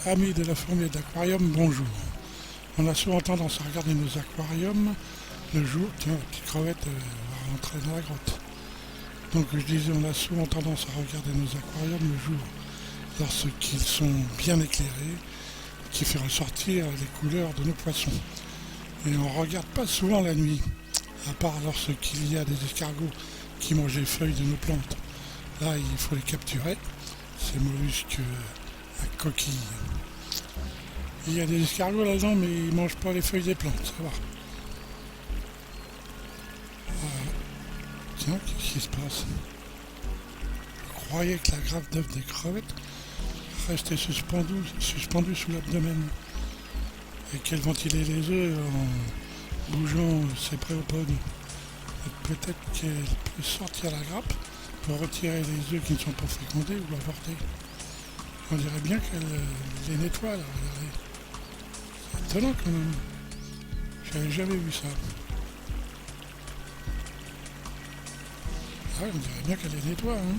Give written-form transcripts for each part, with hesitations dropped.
Amis de la fourmi et de l'aquarium, bonjour. On a souvent tendance à regarder nos aquariums le jour. Tiens, la petite crevette va rentrer dans la grotte. Donc je disais, on a souvent tendance à regarder nos aquariums le jour lorsqu'ils sont bien éclairés, qui fait ressortir les couleurs de nos poissons. Et on ne regarde pas souvent la nuit, à part lorsqu'il y a des escargots qui mangent les feuilles de nos plantes. Là, il faut les capturer, ces mollusques à coquilles. Il y a des escargots là-dedans, mais ils ne mangent pas les feuilles des plantes, ça va. Tiens, qu'est-ce qui se passe? Je croyais que la graffe d'œuf des crevettes restait suspendue sous l'abdomen et qu'elle ventilait les œufs en bougeant ses préopodes. Peut-être qu'elle peut sortir la grappe pour retirer les œufs qui ne sont pas fécondés ou avortés. On dirait bien qu'elle les nettoie là, regardez. C'est étonnant quand même. J'avais jamais vu ça. Ah ouais, on dirait bien qu'elle les nettoie, hein.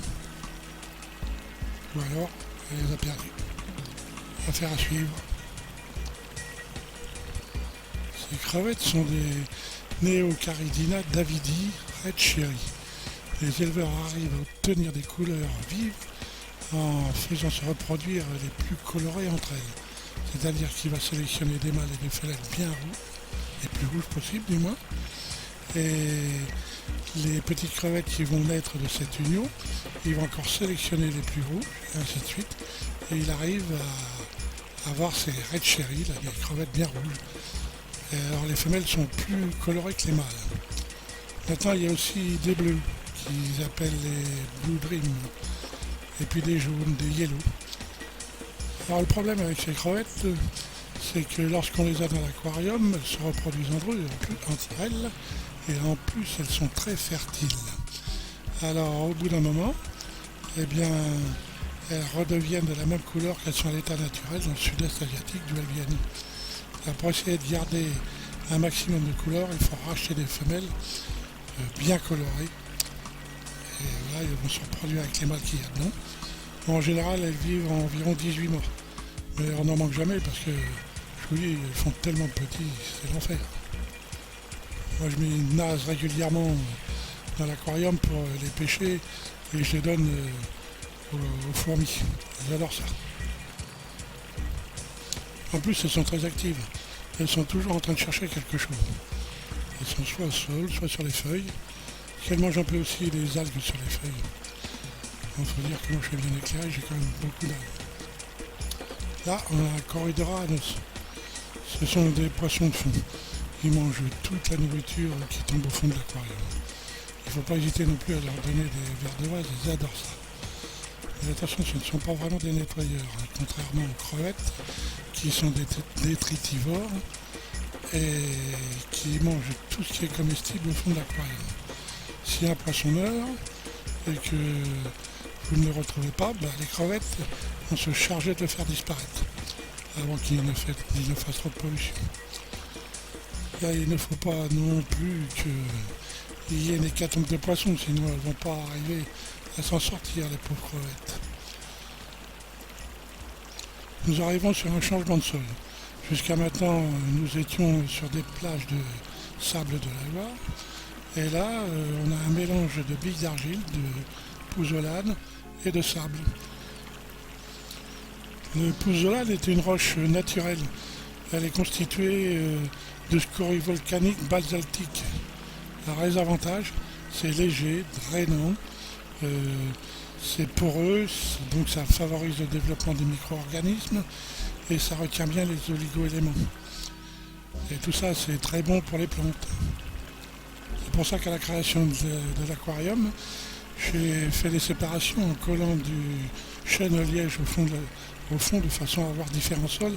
Ou alors, elle les a perdus. Affaire à suivre. Ces crevettes sont des Neocaridina davidi red cherry. Les éleveurs arrivent à obtenir des couleurs vives en faisant se reproduire les plus colorées entre elles. C'est-à-dire qu'il va sélectionner des mâles et des femelles bien roux, les plus rouges possibles du moins. Et les petites crevettes qui vont naître de cette union, ils vont encore sélectionner les plus rouges, et ainsi de suite. Et il arrive à avoir ces red cherry, là, des crevettes bien rouges. Et alors les femelles sont plus colorées que les mâles. Maintenant il y a aussi des bleus, qu'ils appellent les Blue Dream, et puis des jaunes, des yellow. Alors le problème avec ces crevettes, c'est que lorsqu'on les a dans l'aquarium, elles se reproduisent entre elles, et en plus elles sont très fertiles. Alors au bout d'un moment, eh bien, elles redeviennent de la même couleur qu'elles sont à l'état naturel dans le sud-est asiatique d'où elles viennent. Alors, pour essayer de garder un maximum de couleurs, il faut racheter des femelles bien colorées. Et là, elles vont se reproduire avec les mâles qu'il y a dedans. En général, elles vivent environ 18 mois. Mais on n'en manque jamais parce que, je vous dis, elles font tellement petits, c'est l'enfer. Moi, je m'y nage régulièrement dans l'aquarium pour les pêcher et je les donne aux fourmis. J'adore ça. En plus, elles sont très actives. Elles sont toujours en train de chercher quelque chose. Elles sont soit au sol, soit sur les feuilles. Elles mangent un peu aussi les algues sur les feuilles. Il faut dire que moi je suis bien éclairé, j'ai quand même beaucoup d'algues. Là, on a un Corydoras anos. Ce sont des poissons de fond. Ils mangent toute la nourriture qui tombe au fond de l'aquarium. Il ne faut pas hésiter non plus à leur donner des vers de vase, ils adorent ça. Mais attention, ce ne sont pas vraiment des nettoyeurs, hein, contrairement aux crevettes, qui sont des détritivores et qui mangent tout ce qui est comestible au fond de l'aquarium. Si un poisson meurt et que vous ne le retrouvez pas, les crevettes vont se charger de le faire disparaître avant qu'il ne fasse trop de pollution. Là, il ne faut pas non plus qu'il y ait une hécatombe de poissons, sinon elles ne vont pas arriver à s'en sortir, les pauvres crevettes. Nous arrivons sur un changement de sol. Jusqu'à maintenant, nous étions sur des plages de sable de la Loire. Et là, on a un mélange de billes d'argile, de pouzzolane et de sable. Le pouzzolane est une roche naturelle. Elle est constituée de scories volcaniques basaltiques. Alors les avantages, c'est léger, drainant, c'est poreux, donc ça favorise le développement des micro-organismes et ça retient bien les oligo-éléments. Et tout ça, c'est très bon pour les plantes. C'est pour ça qu'à la création de l'aquarium, j'ai fait des séparations en collant du chêne au liège au fond de façon à avoir différents sols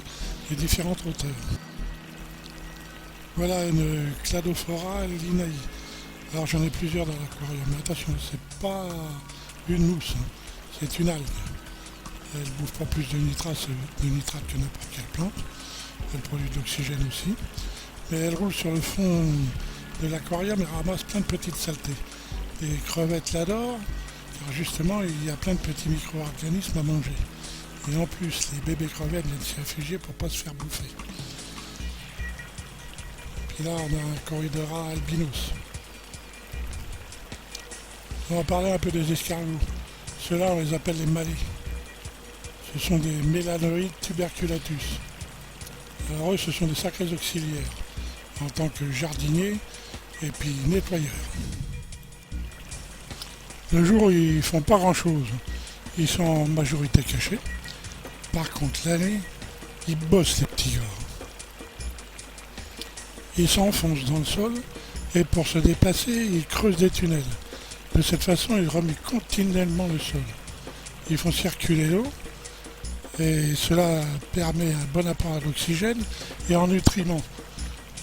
et différentes hauteurs. Voilà une Cladophora linae. Alors j'en ai plusieurs dans l'aquarium, mais attention, c'est pas une mousse, hein. C'est une algue. Elle ne bouffe pas plus de nitrate que n'importe quelle plante. Elle produit de l'oxygène aussi. Mais elle roule sur le fond de l'aquarium et ramasse plein de petites saletés. Les crevettes l'adorent, car justement il y a plein de petits micro-organismes à manger. Et en plus, les bébés crevettes viennent s'y réfugier pour pas se faire bouffer. Puis là, on a un corridora albinos. On va parler un peu des escargots. Ceux-là, on les appelle les malais. Ce sont des mélanoïdes tuberculatus. Alors eux, ce sont des sacrés auxiliaires en tant que jardiniers et puis nettoyeurs. Le jour, ils font pas grand-chose. Ils sont en majorité cachés. Par contre, la nuit, ils bossent les petits gars. Ils s'enfoncent dans le sol et pour se déplacer, ils creusent des tunnels. De cette façon, ils remuent continuellement le sol. Ils font circuler l'eau et cela permet un bon apport d'oxygène et en nutriments.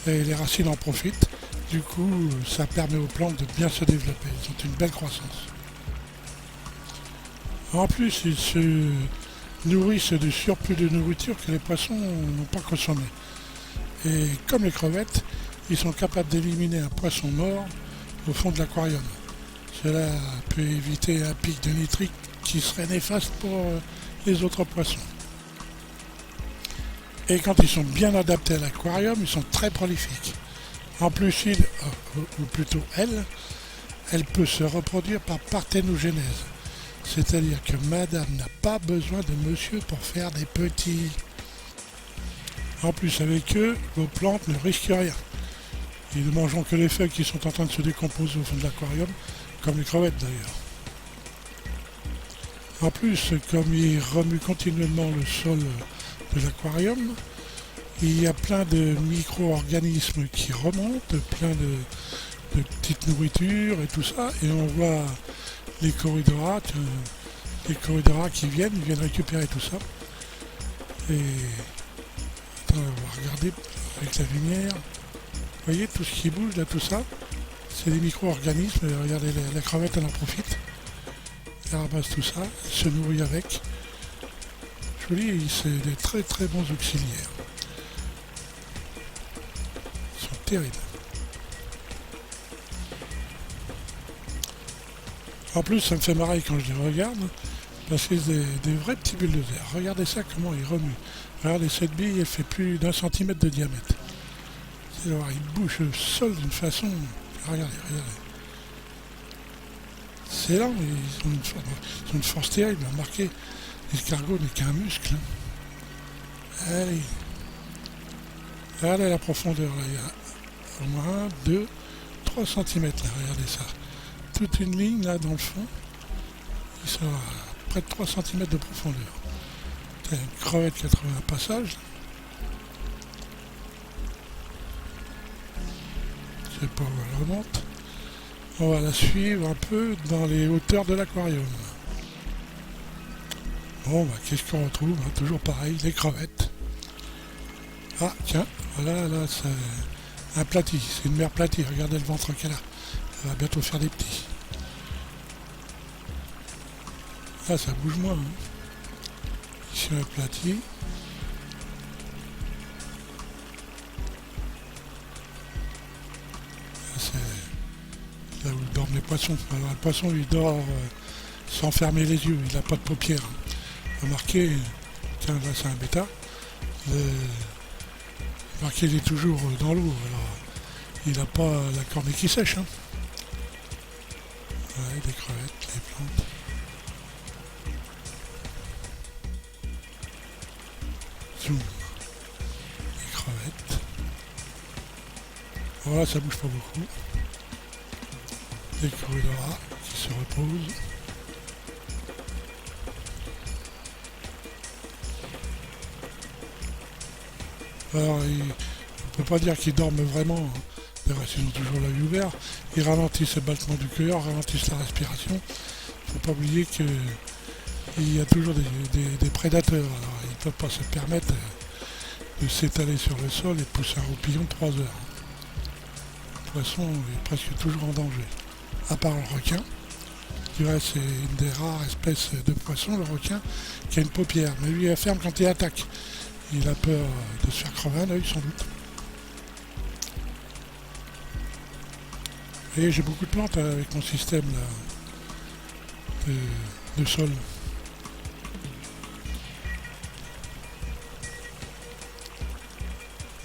Et les racines en profitent. Du coup, ça permet aux plantes de bien se développer. Ils ont une belle croissance. En plus, ils se nourrissent du surplus de nourriture que les poissons n'ont pas consommé. Et comme les crevettes, ils sont capables d'éliminer un poisson mort au fond de l'aquarium. Cela peut éviter un pic de nitrique qui serait néfaste pour les autres poissons. Et quand ils sont bien adaptés à l'aquarium, ils sont très prolifiques. En plus, ou plutôt elle peut se reproduire par parthénogenèse. C'est-à-dire que madame n'a pas besoin de monsieur pour faire des petits. En plus, avec eux, vos plantes ne risquent rien. Ils ne mangeront que les feuilles qui sont en train de se décomposer au fond de l'aquarium, comme les crevettes d'ailleurs. En plus, comme ils remuent continuellement le sol de l'aquarium, il y a plein de micro-organismes qui remontent, plein de petites nourritures et tout ça, et on voit les corridoras qui viennent récupérer tout ça. Et attends, on va regarder avec la lumière. Vous voyez tout ce qui bouge là, tout ça, c'est des micro-organismes. Regardez, la crevette elle en profite. Elle ramasse tout ça, elle se nourrit avec. Je vous dis, c'est des très très bons auxiliaires. Ils sont terribles. En plus, ça me fait marrer quand je les regarde, parce que c'est des vrais petits bulldozers. Regardez ça, comment ils remuent. Regardez, cette bille, elle fait plus d'1 centimètre de diamètre. C'est voir, ils bougent le sol d'une façon... Regardez. C'est lent, ils ont une force terrible. Remarquez, l'escargot n'est qu'un muscle. Allez. Regardez la profondeur, là. Il y a au moins 1, 2, 3 centimètres, là. Regardez ça. Toute une ligne là dans le fond, ils sont à près de 3 cm de profondeur. C'est une crevette qui a trouvé un passage. Je sais pas où elle remonte. On va la suivre un peu dans les hauteurs de l'aquarium. Bon, bah, qu'est-ce qu'on retrouve? Toujours pareil, les crevettes. Ah, tiens, voilà, là, c'est un platy. C'est une mère platy. Regardez le ventre qu'elle a. Elle va bientôt faire des petits. Là, ça bouge moins. Ici, un platy. Là, c'est là où dorment les poissons. Alors, le poisson, il dort sans fermer les yeux. Il n'a pas de paupières. Remarquez, tiens, là, c'est un bêta. Remarquez, il est toujours dans l'eau. Alors, il n'a pas la cornée qui sèche. Ouais, des crevettes, les plantes. Zoom. Les crevettes. Voilà, ça bouge pas beaucoup. Les corridoras qui se reposent. Alors, on ne peut pas dire qu'ils dorment vraiment. D'ailleurs, ils ont toujours l'œil ouvert. Ils ralentissent le battement du cœur, ralentissent la respiration. Il ne faut pas oublier qu'il y a toujours des prédateurs. Alors, ils ne peuvent pas se permettre de s'étaler sur le sol et de pousser un roupillon de 3 heures. Le poisson est presque toujours en danger. À part le requin. Je dirais c'est une des rares espèces de poissons, le requin, qui a une paupière. Mais lui, il ferme quand il attaque. Il a peur de se faire crever un œil, sans doute. Et j'ai beaucoup de plantes avec mon système là, de sol.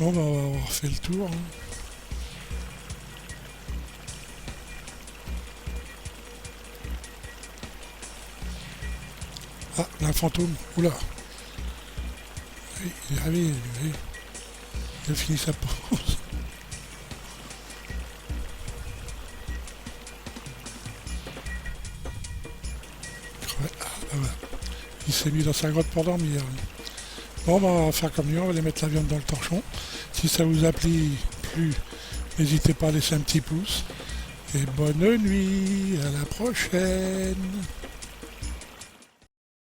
Bon, bah, on va avoir fait le tour, hein. Ah, là, un fantôme. Oula. Oui, il est arrivé, oui. Il a fini sa pause. Ouais, ah, bah, voilà. Il s'est mis dans sa grotte pour dormir. Bon, bah, on va faire comme lui, on va aller mettre la viande dans le torchon. Si ça vous a plu, n'hésitez pas à laisser un petit pouce. Et bonne nuit, à la prochaine.